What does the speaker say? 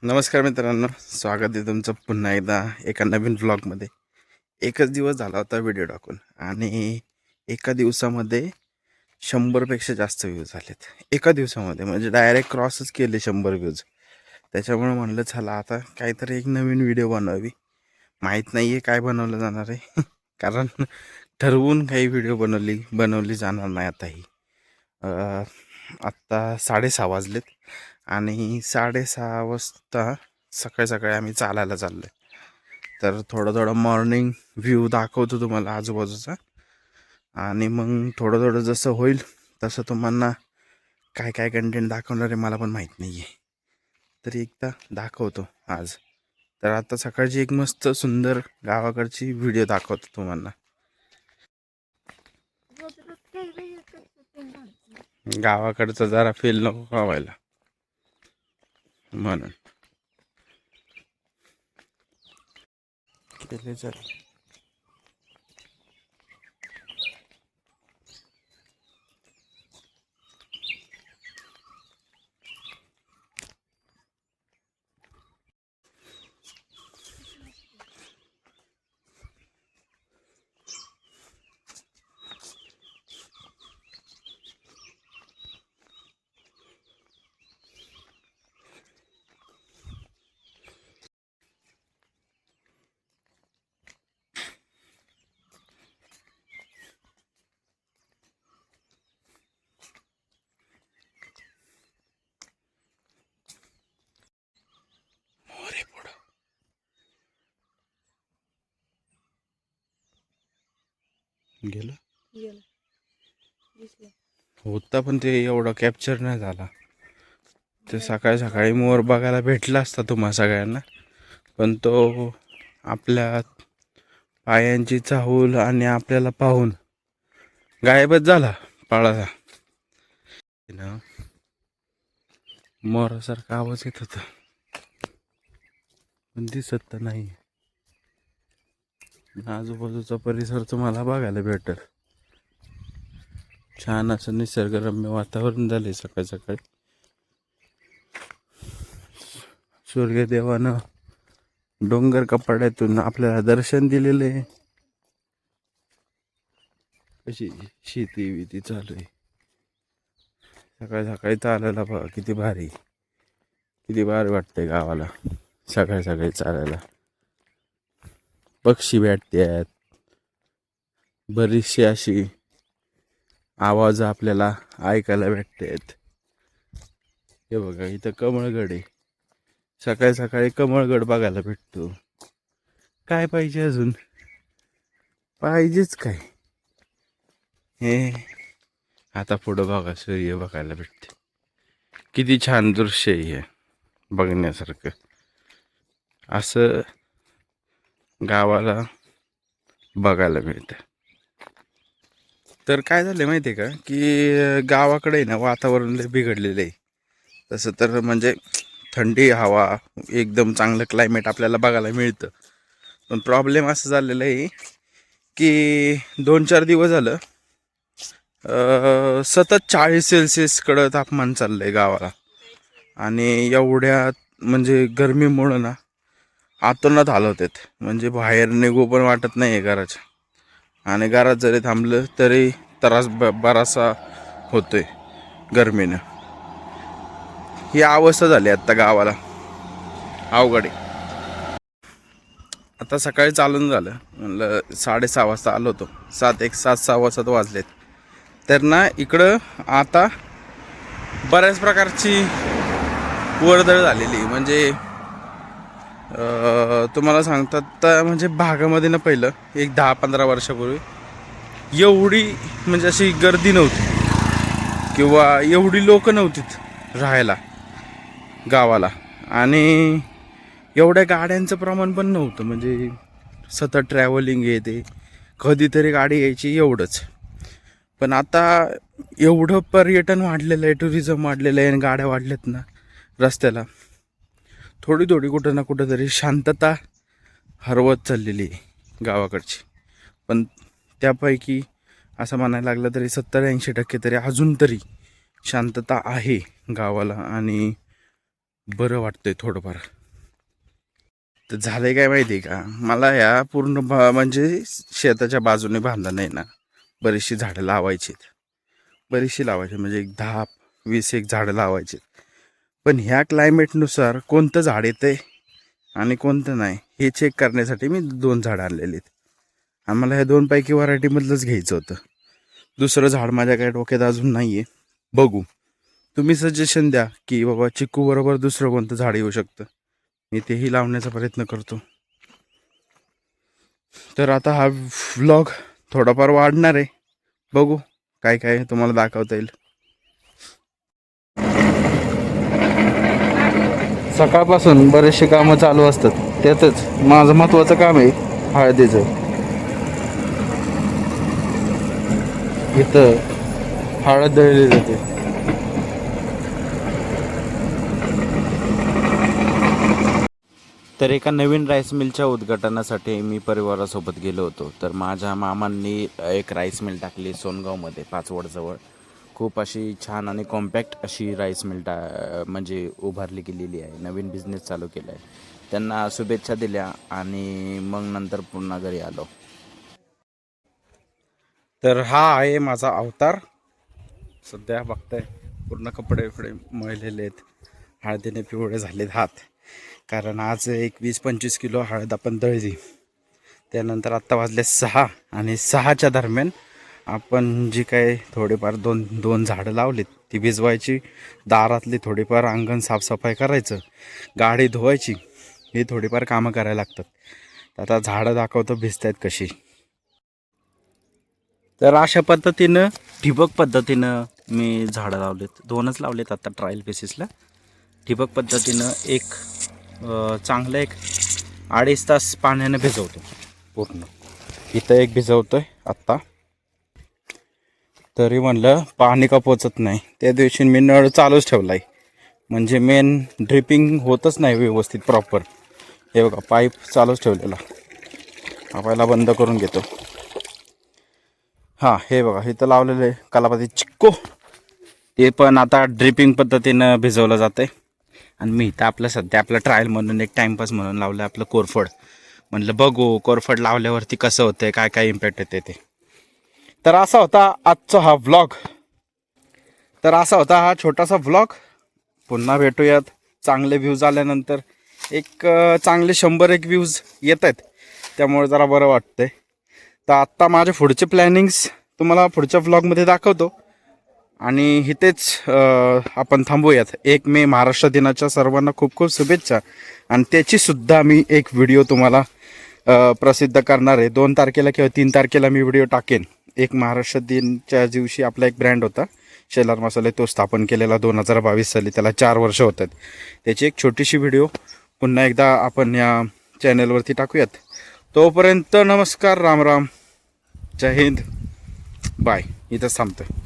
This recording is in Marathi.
नमस्कार मित्रांनो, स्वागत आहे तुमचं पुन्हा एकदा एका नवीन व्लॉगमध्ये. एकच दिवस झाला होता व्हिडिओ टाकून आणि एका दिवसामध्ये 100पेक्षा जास्त व्ह्यूज झालेत. एका दिवसामध्ये म्हणजे डायरेक्ट क्रॉसच केले 100 व्ह्यूज. त्याच्यामुळे म्हणलं चला आता काहीतरी एक नवीन व्हिडिओ बनवावी. माहीत नाही आहे काय बनवलं जाणार आहे कारण ठरवून काही व्हिडिओ बनवली जाणार नाही आताही. आत्ता 6:30 वाजलेत आणि 6:30 वाजता सकाळी सकाळी आम्ही चालायला चाललो आहे. तर थोडं मॉर्निंग व्ह्यू दाखवतो तुम्हाला आजूबाजूचा आणि मग थोडं जसं होईल तसं तुम्हाला काय काय कंटेंट दाखवणार आहे मला पण माहीत नाही आहे, तरी एकदा दाखवतो आज. तर आता सकाळची एक मस्त सुंदर गावाकडची व्हिडिओ दाखवतो तुम्हाला. गावाकडचं जरा फील नको व्हायला म्हणून केले चालेल. गेलं होता पण ते एवढं कॅप्चर नाही झाला. ते सकाळी सकाळी मोर बघायला भेटला असता तुम्हा सगळ्यांना, पण तो आपल्या पायांची चाहूल आणि आपल्याला पाहून गायबच झाला पाळाचा. मोरासारखा आवाज येत होता पण दिसत तर नाही. आजूबाजूचा परिसर तुम्हाला बघायला भेटल. छान असं निसर्गरम्य वातावरण झाले सकाळी सकाळी. सूर्यदेवानं डोंगर कपाड्यातून आपल्याला दर्शन दिलेले. कशी शेती विती चालू आहे सकाळी सकाळी चालायला. बघा किती भारी वाटते गावाला सकाळी सकाळी चालायला. पक्षी भेटतात, बरीचशी अशी आवाज आपल्याला ऐकायला भेटतात. हे बघा इथं कमळगड आहे. सकाळी सकाळी कमळगड बघायला भेटतो. काय पाहिजे अजून, पाहिजेच काय. हे आता पुढं बघा सूर्य बघायला भेटते. किती छान दृश्य आहे बघण्यासारखं. असं गावाला बघायला मिळतं. तर काय झालं माहिती आहे का की गावाकडे ना वातावरण लय बिघडलेलं आहे. तसं तर म्हणजे थंडी हवा, एकदम चांगलं क्लायमेट आपल्याला बघायला मिळतं. पण प्रॉब्लेम असं झालेलं आहे की 2-4 दिवस झालं सतत 40°C तापमान चाललं आहे गावाला. आणि एवढ्या म्हणजे गरमीमुळं ना आतोनात हलवतात. म्हणजे बाहेर निघू पण वाटत नाही आहे घराच्या. आणि घरात जरी थांबलं तरी त्रास बराचसा होतोय गरमीनं. ही अवस्था झाली आत्ता गावाला. अवघड आहे. आता सकाळी चालून झालं म्हणलं 6:30 वाजता आलो होतो. 7:06 वाजता वाजलेत. तर ना इकडं आता बऱ्याच प्रकारची वर्दळ झालेली. म्हणजे तुम्हाला सांगतात तर म्हणजे भागामध्ये ना पहिलं एक 10-15 वर्षापूर्वी एवढी म्हणजे अशी गर्दी नव्हती किंवा एवढी लोक नव्हतीत राहायला गावाला. आणि एवढ्या गाड्यांचं प्रमाण पण नव्हतं. म्हणजे सतत ट्रॅव्हलिंग येते, कधीतरी गाडी यायची एवढंच. पण आता एवढं पर्यटन वाढलेलं आहे, टुरिझम वाढलेलं आहे आणि गाड्या वाढल्यात ना रस्त्याला, थोडी कुठं ना कुठं तरी शांतता हरवत चाललेली आहे गावाकडची. पण त्यापैकी असं म्हणायला लागलं तरी 70-80% तरी अजून तरी शांतता आहे गावाला. आणि बरं वाटतंय थोडंफार. तर झालंय काय माहिती आहे का, मला या पूर्ण म्हणजे शेताच्या बाजूने बांधलं नाही ना, बरीचशी झाडं लावायची, बरीचशी लावायची म्हणजे एक 10-20 एक झाडं लावायची. पण ह्या क्लायमेटनुसार कोणतं झाड येतंय आणि कोणतं नाही हे चेक करण्यासाठी मी 2 झाडं आणलेली आहेत. आणि मला ह्या 2 पैकी व्हरायटीमधलंच घ्यायचं होतं. दुसरं झाड माझ्या काय डोक्यात अजून नाही आहे. बघू, तुम्ही सजेशन द्या की बाबा चिकू बरोबर दुसरं कोणतं झाड येऊ शकतं, मी तेही लावण्याचा प्रयत्न करतो. तर आता हा व्लॉग थोडाफार वाढणार आहे, बघू काय काय तुम्हाला दाखवता येईल. सकाळपासून बरेचसे कामं चालू असतात, त्यातच माझं महत्त्वाचं काम आहे हळदीचं. इथं हळद दळली जाते. तर एका नवीन राईस मिलच्या उद्घाटनासाठी मी परिवारासोबत गेलो होतो. तर माझ्या मामांनी एक राईस मिल टाकली सोनगावमध्ये, पाचवडजवळ. खूप अशी छान आणि कॉम्पॅक्ट अशी राईस मिल म्हणजे उभारली गेलेली आहे, नवीन बिझनेस चालू केला आहे. त्यांना शुभेच्छा दिल्या आणि मग नंतर पुन्हा घरी आलो. तर हा आहे माझा अवतार. सध्या बघताय पूर्ण कपडे मळलेले आहेत, हळदीने पिवळे झालेत हात, कारण आज एक 20-25 किलो हळद आपण दळली. त्यानंतर आत्ता वाजले 6 आणि 6च्या दरम्यान आपण जी काय थोडेफार दोन झाडं लावलीत ती भिजवायची, दारातली थोडीफार अंगण साफसफाई करायचं, गाडी धुवायची, ही थोडीफार कामं करायला लागतात. आता झाडं दाखवतो भिजत आहेत कशी. तर अशा पद्धतीनं ठिबक पद्धतीनं मी झाडं लावलेत, 2च लावलेत आता ट्रायल बेसिसला. ठिबक पद्धतीनं एक चांगलं एक 2.5 तास पाण्यानं भिजवतो पूर्ण. इथं एक भिजवतो आहे आत्ता, तरी म्हणलं पाणी का पोचत नाही. त्या दिवशी मी नळ चालूच ठेवला आहे, म्हणजे मेन ड्रिपिंग होतच नाही व्यवस्थित प्रॉपर. हे बघा पाईप चालूच ठेवलेला, हा पहिला बंद करून घेतो. हां हे बघा इथं लावलेलं आहे कलापती चिक्को, ते पण आता ड्रिपिंग पद्धतीनं भिजवलं जातं आहे. आणि मी इथं आपलं सध्या आपलं ट्रायल म्हणून एक टाईमपास म्हणून लावलं आपलं कोरफड. म्हणलं बघू कोरफड लावल्यावरती कसं होतं, काय काय इम्पॅक्ट येते ते. तर असा होता आजचा हा व्लॉग. तर असा होता हा छोटासा व्लॉग. पुन्हा भेटूयात चांगले व्ह्यूज आल्यानंतर. एक चांगले 100-1 व्ह्यूज येत आहेत, त्यामुळे जरा बरं वाटतंय. तर आत्ता माझे पुढचे प्लॅनिंग्स तुम्हाला पुढच्या व्लॉगमध्ये दाखवतो. आणि इथेच आपण थांबूयात. 1 मे महाराष्ट्र दिनाच्या सर्वांना खूप खूप शुभेच्छा. आणि त्याचीसुद्धा मी एक व्हिडिओ तुम्हाला प्रसिद्ध करणार आहे. 2 तारखेला किंवा 3 तारखेला मी व्हिडिओ टाकेन. 1 महाराष्ट्र दिनच्या दिवशी आपला एक ब्रँड होता शेलार मसाले, तो स्थापन केलेला 2022 साली, त्याला 4 वर्ष होतात. त्याची एक छोटीशी व्हिडिओ पुन्हा एकदा आपण या चॅनलवरती टाकूयात. तोपर्यंत नमस्कार, राम राम, जय हिंद, बाय. इथंच थांबतोय.